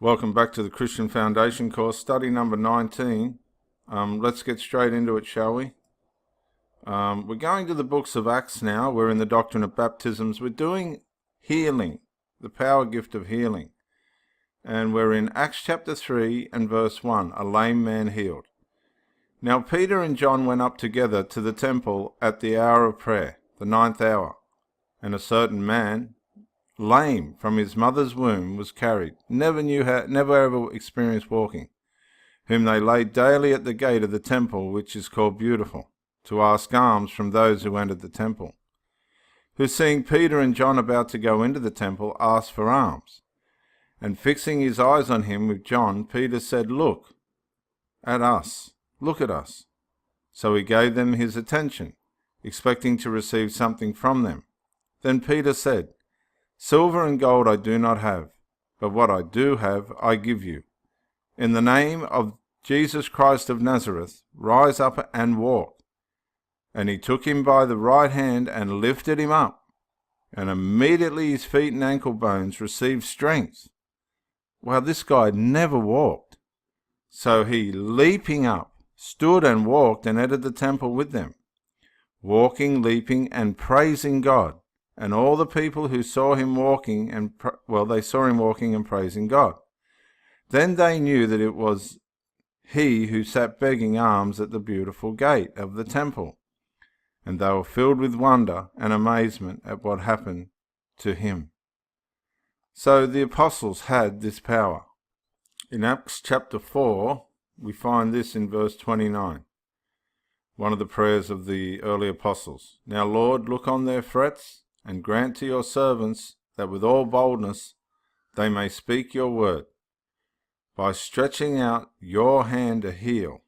Welcome back to the Christian Foundation course, study number 19. Let's get straight into it, shall we? We're going to the books of Acts now. We're in the Doctrine of Baptisms. We're doing healing, the power gift of healing. And we're in Acts chapter 3 and verse 1, a lame man healed. Now Peter and John went up together to the temple at the hour of prayer, the 9th hour. And a certain man, lame from his mother's womb, was carried, never ever experienced walking, whom they laid daily at the gate of the temple, which is called Beautiful, to ask alms from those who entered the temple, who, seeing Peter and John about to go into the temple, asked for alms. And fixing his eyes on him with John, Peter said, Look at us. So he gave them his attention, expecting to receive something from them. Then Peter said, Silver and gold I do not have, but what I do have I give you. In the name of Jesus Christ of Nazareth, rise up and walk. And he took him by the right hand and lifted him up. And immediately his feet and ankle bones received strength. Well, this guy never walked. So he, leaping up, stood and walked and entered the temple with them, walking, leaping, and praising God. And all the people who saw him walking, they saw him walking and praising God. Then they knew that it was he who sat begging alms at the Beautiful gate of the temple. And they were filled with wonder and amazement at what happened to him. So the apostles had this power. In Acts chapter 4, we find this in verse 29. One of the prayers of the early apostles. Now, Lord, look on their threats, and grant to your servants that with all boldness they may speak your word, by stretching out your hand to heal,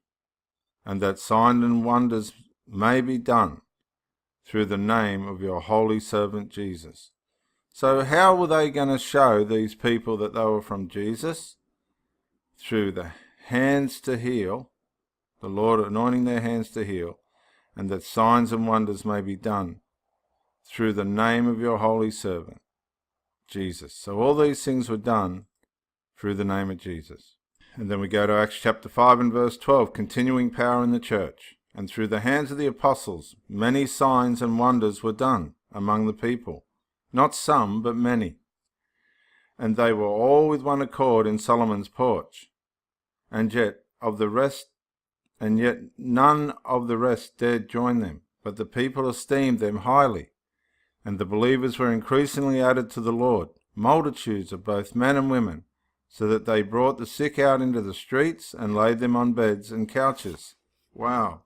and that signs and wonders may be done through the name of your holy servant Jesus. So how were they going to show these people that they were from Jesus? Through the hands to heal, the Lord anointing their hands to heal, and that signs and wonders may be done through the name of your holy servant, Jesus. So all these things were done through the name of Jesus. And then we go to Acts chapter 5 and verse 12, continuing power in the church. And through the hands of the apostles, many signs and wonders were done among the people, not some, but many. And they were all with one accord in Solomon's porch. And yet none of the rest dared join them, but the people esteemed them highly. And the believers were increasingly added to the Lord, multitudes of both men and women, so that they brought the sick out into the streets and laid them on beds and couches. Wow.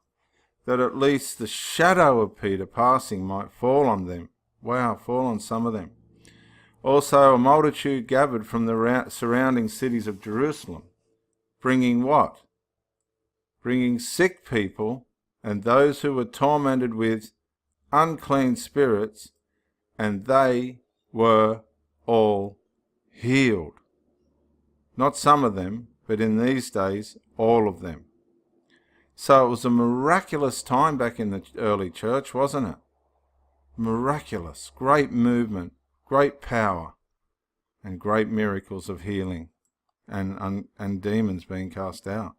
That at least the shadow of Peter passing might fall on them. Wow, fall on some of them. Also a multitude gathered from the surrounding cities of Jerusalem, bringing what? Bringing sick people and those who were tormented with unclean spirits, and they were all healed. Not some of them, but in these days, all of them. So it was a miraculous time back in the early church, wasn't it? Miraculous, great movement, great power, and great miracles of healing and demons being cast out.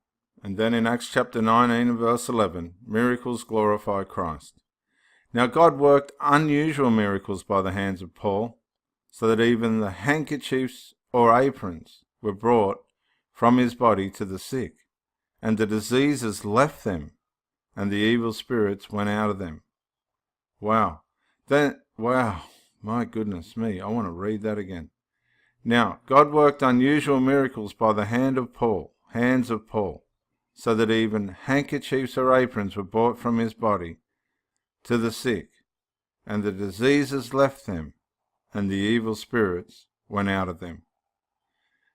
And then in Acts chapter 19 and verse 11, miracles glorify Christ. Now God worked unusual miracles by the hands of Paul, so that even the handkerchiefs or aprons were brought from his body to the sick, and the diseases left them, and the evil spirits went out of them. Wow, my goodness me, I want to read that again. Now, God worked unusual miracles by the hands of Paul, so that even handkerchiefs or aprons were brought from his body to the sick, and the diseases left them, and the evil spirits went out of them.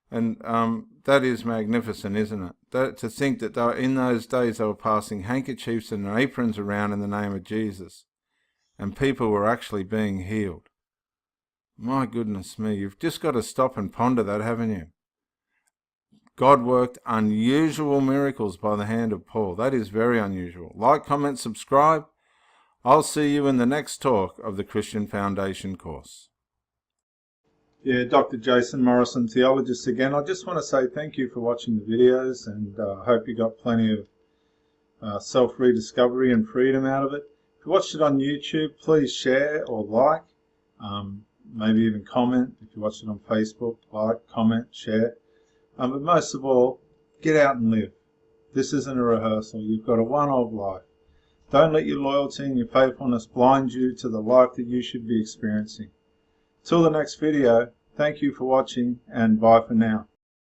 And that is magnificent, isn't it? To think that in those days they were passing handkerchiefs and aprons around in the name of Jesus, and people were actually being healed. My goodness me, you've just got to stop and ponder that, haven't you? God worked unusual miracles by the hand of Paul. That is very unusual. Like, comment, subscribe. I'll see you in the next talk of the Christian Foundation course. Yeah, Dr. Jason Morrison, Theologist again. I just want to say thank you for watching the videos, and I hope you got plenty of self-rediscovery and freedom out of it. If you watched it on YouTube, please share or like, maybe even comment. If you watched it on Facebook, like, comment, share. But most of all, get out and live. This isn't a rehearsal. You've got a one-off life. Don't let your loyalty and your faithfulness blind you to the life that you should be experiencing. Till the next video, thank you for watching, and bye for now.